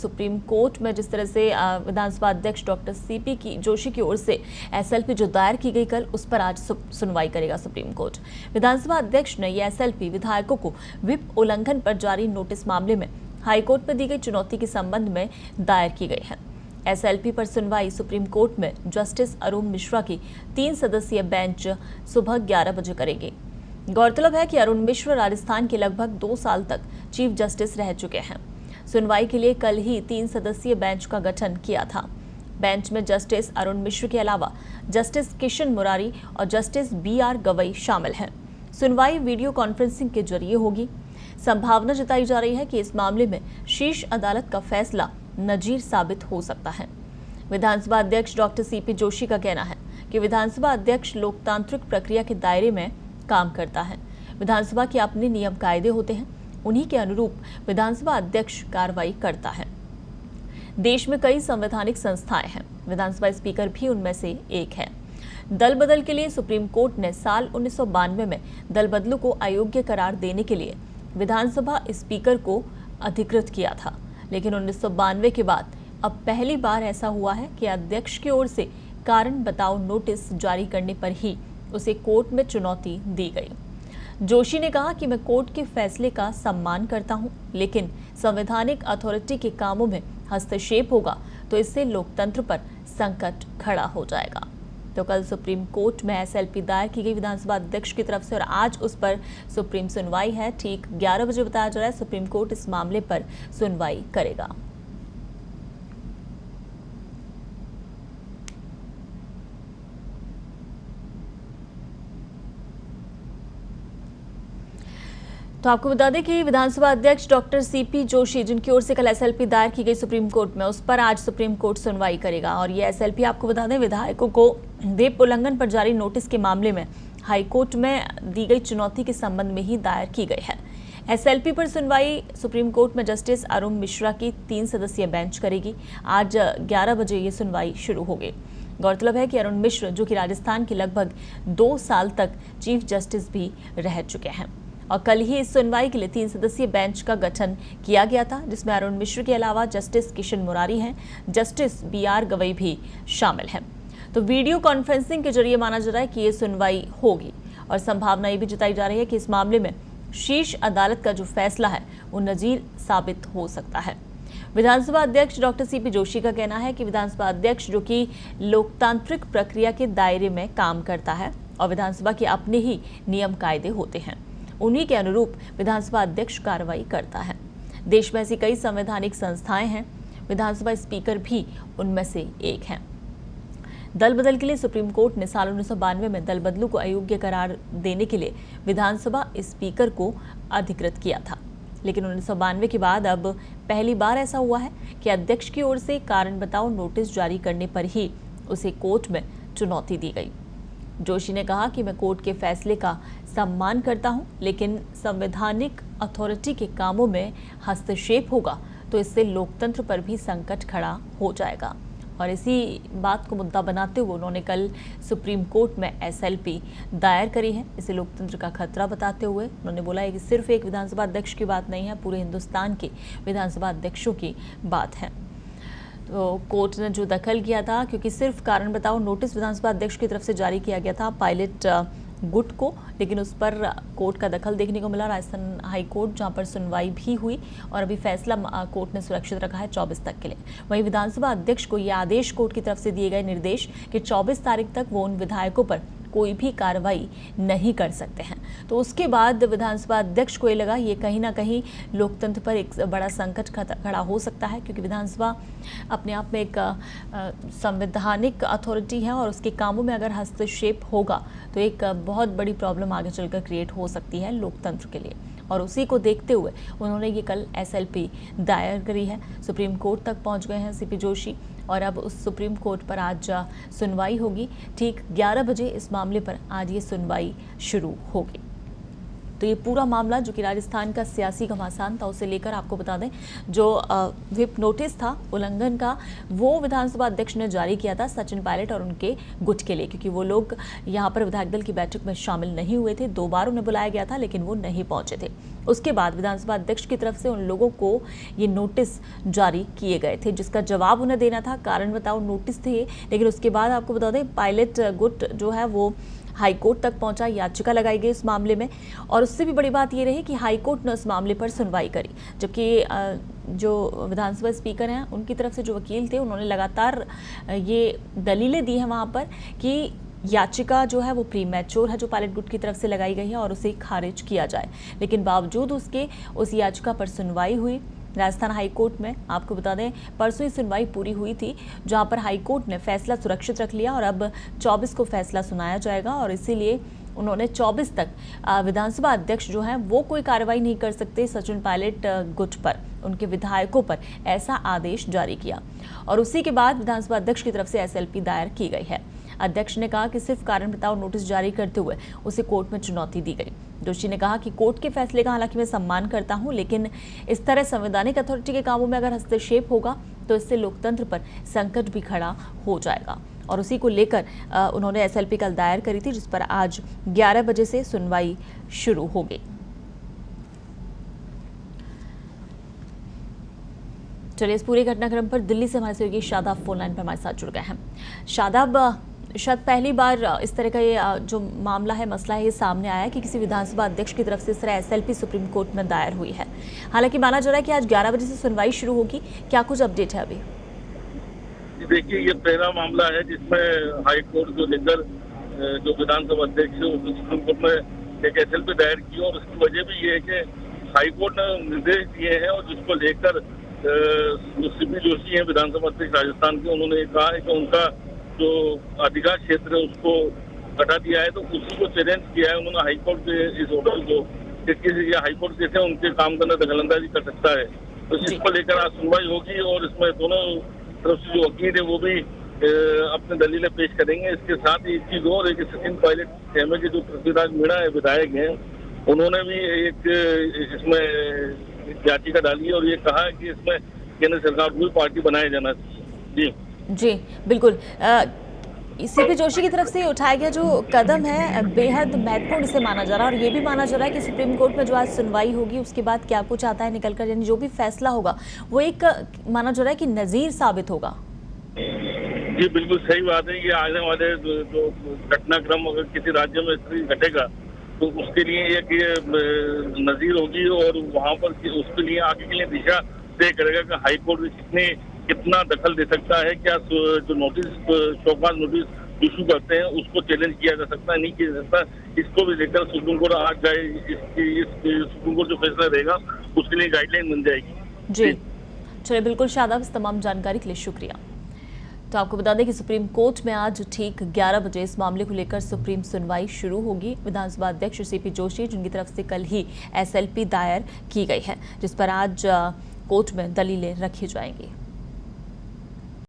Supreme court में जिस तरह से विधानसभा अध्यक्ष डॉक्टर सीपी जोशी की ओर से एसएलपी जो दायर की गई कल, उस पर आज सुनवाई करेगा सुप्रीम कोर्ट। विधानसभा अध्यक्ष ने यह एसएलपी विधायकों को व्हिप उल्लंघन पर जारी नोटिस मामले में हाईकोर्ट में दी गई चुनौती के संबंध में दायर की गई है। एसएलपी पर सुनवाई सुप्रीम कोर्ट में जस्टिस अरुण मिश्रा की 3 सदस्यीय बेंच सुबह 11 बजे करेगी। गौरतलब है कि अरुण मिश्रा राजस्थान के लगभग 2 साल तक चीफ जस्टिस रह चुके हैं। सुनवाई के लिए कल ही 3 सदस्यीय बेंच का गठन किया था। बेंच में जस्टिस अरुण मिश्रा के अलावा जस्टिस किशन मुरारी और जस्टिस BR गवई शामिल हैं। सुनवाई वीडियो कॉन्फ्रेंसिंग के जरिए होगी। संभावना जताई जा रही है कि इस मामले में शीर्ष अदालत का फैसला नजीर साबित हो सकता है। विधानसभा अध्यक्ष डॉक्टर सीपी जोशी का कहना है कि विधानसभा अध्यक्ष लोकतांत्रिक प्रक्रिया के दायरे में काम करता है। विधानसभा के अपने नियम कायदे होते हैं, उन्हीं के अनुरूप विधानसभा अध्यक्ष कार्रवाई करता है। देश में कई संवैधानिक संस्थाएं हैं, विधानसभा स्पीकर भी उनमें से एक है। दल बदल के लिए सुप्रीम कोर्ट ने साल 1992 में दल बदलू को अयोग्य करार देने के लिए विधानसभा स्पीकर को अधिकृत किया था, लेकिन 1992 के बाद अब पहली बार ऐसा हुआ है कि अध्यक्ष की ओर से कारण बताओ नोटिस जारी करने पर ही उसे कोर्ट में चुनौती दी गई। जोशी ने कहा कि मैं कोर्ट के फैसले का सम्मान करता हूं, लेकिन संवैधानिक अथॉरिटी के कामों में हस्तक्षेप होगा तो इससे लोकतंत्र पर संकट खड़ा हो जाएगा। तो कल सुप्रीम कोर्ट में एसएलपी दायर की गई विधानसभा अध्यक्ष की तरफ से और आज उस पर सुप्रीम सुनवाई है। ठीक 11 बजे बताया जा रहा है सुप्रीम कोर्ट इस मामले पर सुनवाई करेगा। तो आपको बता दें कि विधानसभा अध्यक्ष डॉक्टर सीपी जोशी, जिनकी ओर से कल एसएलपी दायर की गई सुप्रीम कोर्ट में, उस पर आज सुप्रीम कोर्ट सुनवाई करेगा। और ये एसएलपी आपको बता दें विधायकों को व्हिप उल्लंघन पर जारी नोटिस के मामले में हाईकोर्ट में दी गई चुनौती के संबंध में ही दायर की गई है। एसएलपी पर सुनवाई सुप्रीम कोर्ट में जस्टिस अरुण मिश्रा की 3 सदस्यीय बेंच करेगी। आज 11 बजे ये सुनवाई शुरू होगी। गौरतलब है कि अरुण मिश्रा, जो कि राजस्थान के लगभग 2 साल तक चीफ जस्टिस भी रह चुके हैं, और कल ही इस सुनवाई के लिए 3 सदस्यीय बेंच का गठन किया गया था, जिसमें अरुण मिश्रा के अलावा जस्टिस किशन मुरारी हैं, जस्टिस BR गवई भी शामिल हैं। तो वीडियो कॉन्फ्रेंसिंग के जरिए माना जा रहा है कि ये सुनवाई होगी और संभावना ये भी जताई जा रही है कि इस मामले में शीर्ष अदालत का जो फैसला है वो नजीर साबित हो सकता है। विधानसभा अध्यक्ष डॉक्टर सीपी जोशी का कहना है कि विधानसभा अध्यक्ष, जो कि लोकतांत्रिक प्रक्रिया के दायरे में काम करता है और विधानसभा के अपने ही नियम कायदे होते हैं, उन्हीं के अनुरूप विधानसभा अध्यक्ष कार्रवाई करता है। देश में ऐसी कई संवैधानिक संस्थाएं हैं, विधानसभा स्पीकर भी उनमें से एक हैं। दल बदल के लिए सुप्रीम कोर्ट ने साल 1992 में दल बदलू को अयोग्य करार देने के लिए विधानसभा स्पीकर को अधिकृत किया था, लेकिन 1992 के बाद अब पहली बार ऐसा हुआ है कि अध्यक्ष की ओर से कारण बताओ नोटिस जारी करने पर ही उसे कोर्ट में चुनौती दी गई। जोशी ने कहा कि मैं कोर्ट के फैसले का सम्मान करता हूं, लेकिन संवैधानिक अथॉरिटी के कामों में हस्तक्षेप होगा तो इससे लोकतंत्र पर भी संकट खड़ा हो जाएगा। और इसी बात को मुद्दा बनाते हुए उन्होंने कल सुप्रीम कोर्ट में एसएलपी दायर करी है। इसे लोकतंत्र का खतरा बताते हुए उन्होंने बोला है कि सिर्फ एक विधानसभा अध्यक्ष की बात नहीं है, पूरे हिंदुस्तान के विधानसभा अध्यक्षों की बात है। तो कोर्ट ने जो दखल किया था, क्योंकि सिर्फ कारण बताओ नोटिस विधानसभा अध्यक्ष की तरफ से जारी किया गया था पायलट गुट को, लेकिन उस पर कोर्ट का दखल देखने को मिला राजस्थान हाई कोर्ट, जहां पर सुनवाई भी हुई और अभी फैसला कोर्ट ने सुरक्षित रखा है 24 तक के लिए। वहीं विधानसभा अध्यक्ष को यह आदेश कोर्ट की तरफ से दिए गए निर्देश कि 24 तारीख तक वो उन विधायकों पर कोई भी कार्रवाई नहीं कर सकते हैं। तो उसके बाद विधानसभा अध्यक्ष को ये लगा ये कहीं ना कहीं लोकतंत्र पर एक बड़ा संकट खड़ा हो सकता है, क्योंकि विधानसभा अपने आप में एक संवैधानिक अथॉरिटी है और उसके कामों में अगर हस्तक्षेप होगा तो एक बहुत बड़ी प्रॉब्लम आगे चलकर क्रिएट हो सकती है लोकतंत्र के लिए। और उसी को देखते हुए उन्होंने ये कल एसएलपी दायर करी है। सुप्रीम कोर्ट तक पहुंच गए हैं सीपी जोशी और अब उस सुप्रीम कोर्ट पर आज सुनवाई होगी। ठीक 11 बजे इस मामले पर आज ये सुनवाई शुरू होगी। तो तो ये पूरा मामला जो कि राजस्थान का सियासी घमासान था उसे लेकर आपको बता दें, जो व्हिप नोटिस था उल्लंघन का, वो विधानसभा अध्यक्ष ने जारी किया था सचिन पायलट और उनके गुट के लिए, क्योंकि वो लोग यहाँ पर विधायक दल की बैठक में शामिल नहीं हुए थे। 2 बार उन्हें बुलाया गया था लेकिन वो नहीं पहुंचे थे। उसके बाद विधानसभा अध्यक्ष की तरफ से उन लोगों को ये नोटिस जारी किए गए थे, जिसका जवाब उन्हें देना था। कारण बताओ नोटिस थे, लेकिन उसके बाद आपको बता दें पायलट गुट जो है वो हाईकोर्ट तक पहुंचा, याचिका लगाई गई इस मामले में। और उससे भी बड़ी बात ये रही कि हाईकोर्ट ने उस मामले पर सुनवाई करी, जबकि जो विधानसभा स्पीकर हैं उनकी तरफ से जो वकील थे उन्होंने लगातार ये दलीलें दी हैं वहाँ पर कि याचिका जो है वो प्रीमैच्योर है जो पायलट गुट की तरफ से लगाई गई है और उसे खारिज किया जाए। लेकिन बावजूद उसके उस याचिका पर सुनवाई हुई राजस्थान हाईकोर्ट में। आपको बता दें परसों ही सुनवाई पूरी हुई थी, जहां पर हाईकोर्ट ने फैसला सुरक्षित रख लिया और अब 24 को फैसला सुनाया जाएगा और इसीलिए उन्होंने 24 तक विधानसभा अध्यक्ष जो हैं वो कोई कार्रवाई नहीं कर सकते सचिन पायलट गुट पर, उनके विधायकों पर, ऐसा आदेश जारी किया। और उसी के बाद विधानसभा अध्यक्ष की तरफ से एसएलपी दायर की गई है। अध्यक्ष ने कहा कि सिर्फ कारण बताओ नोटिस जारी करते हुए उसे कोर्ट में चुनौती दी गई। दोषी ने कहा कि कोर्ट के फैसले का हालांकि मैं सम्मान करता हूं, लेकिन इस तरह संवैधानिक अथॉरिटी के कामों में अगर हस्तक्षेप होगा तो इससे लोकतंत्र पर संकट भी खड़ा हो जाएगा। और उसी को लेकर उन्होंने एसएलपी कल दायर करी थी, जिस पर आज 11 बजे से सुनवाई शुरू होगी। चलिए इस पूरे घटनाक्रम पर दिल्ली से हमारे सहयोगी शादाब फोन लाइन पर हमारे साथ जुड़ गए हैं। शादाब, शायद पहली बार इस तरह का ये जो मामला है, मसला है, ये सामने आया है कि किसी विधानसभा अध्यक्ष की तरफ से इस तरह एसएलपी सुप्रीम कोर्ट में दायर हुई है। हालांकि माना जा रहा है कि आज 11 बजे से सुनवाई शुरू होगी, क्या कुछ अपडेट है अभी? देखिए, ये पहला मामला है जिसमें हाईकोर्ट को लेकर जो विधानसभा अध्यक्ष है सुप्रीम कोर्ट में एक एसएलपी दायर की, और उसकी वजह भी ये है कि हाईकोर्ट ने निर्देश दिए हैं और जिसको लेकर सीपी जोशी है विधानसभा अध्यक्ष राजस्थान के, उन्होंने कहा है कि उनका जो अधिकार क्षेत्र है उसको हटा दिया है, तो उसी को चैलेंज किया है उन्होंने हाईकोर्ट के इस ऑर्डर को, कि हाईकोर्ट कैसे उनके काम करना दखलंदाजी कर सकता है। तो इसको लेकर आज सुनवाई होगी और इसमें दोनों तरफ से जो वकील है वो भी अपने दलीलें पेश करेंगे। इसके साथ ही एक चीज और है कि सचिन पायलट खेमे के जो पृथ्वीराज मीणा है विधायक हैं, उन्होंने भी एक इसमें याचिका डाली है और ये कहा है कि इसमें केंद्र सरकार को भी पार्टी बनाया जाना चाहिए। जी बिल्कुल। सीपी जोशी की तरफ से उठाया गया जो कदम है बेहद महत्वपूर्ण इसे माना जा रहा है और ये भी माना जा रहा है कि सुप्रीम कोर्ट में जो आज सुनवाई होगी उसके बाद क्या कुछ आता है निकलकर, यानी जो भी फैसला होगा वो एक माना जा रहा है कि नजीर साबित होगा। जी बिल्कुल सही बात है। ये आने वाले जो घटनाक्रम अगर किसी राज्य में इस घटेगा तो उसके लिए एक ये नजीर होगी और वहाँ पर उसके लिए आगे के लिए दिशा तय करेगा कि हाईकोर्ट कितना दखल दे सकता है, क्या जो नोटिस शोकॉज नोटिस इशू करते हैं उसको चैलेंज किया जा सकता है, नहीं किया जा सकता। इसको भी लेकर सुप्रीम कोर्ट आज जाए, सुप्रीम कोर्ट जो फैसला रहेगा उसके लिए गाइडलाइन बन जाएगी। जी चलिए, बिल्कुल शादाब, इस तमाम जानकारी के लिए शुक्रिया। तो आपको बता दें कि सुप्रीम कोर्ट में आज ठीक 11 बजे इस मामले को लेकर सुप्रीम सुनवाई शुरू होगी। विधानसभा अध्यक्ष सीपी जोशी जिनकी तरफ से कल ही एसएलपी दायर की गई है, जिस पर आज कोर्ट में दलीलें रखी जाएंगी।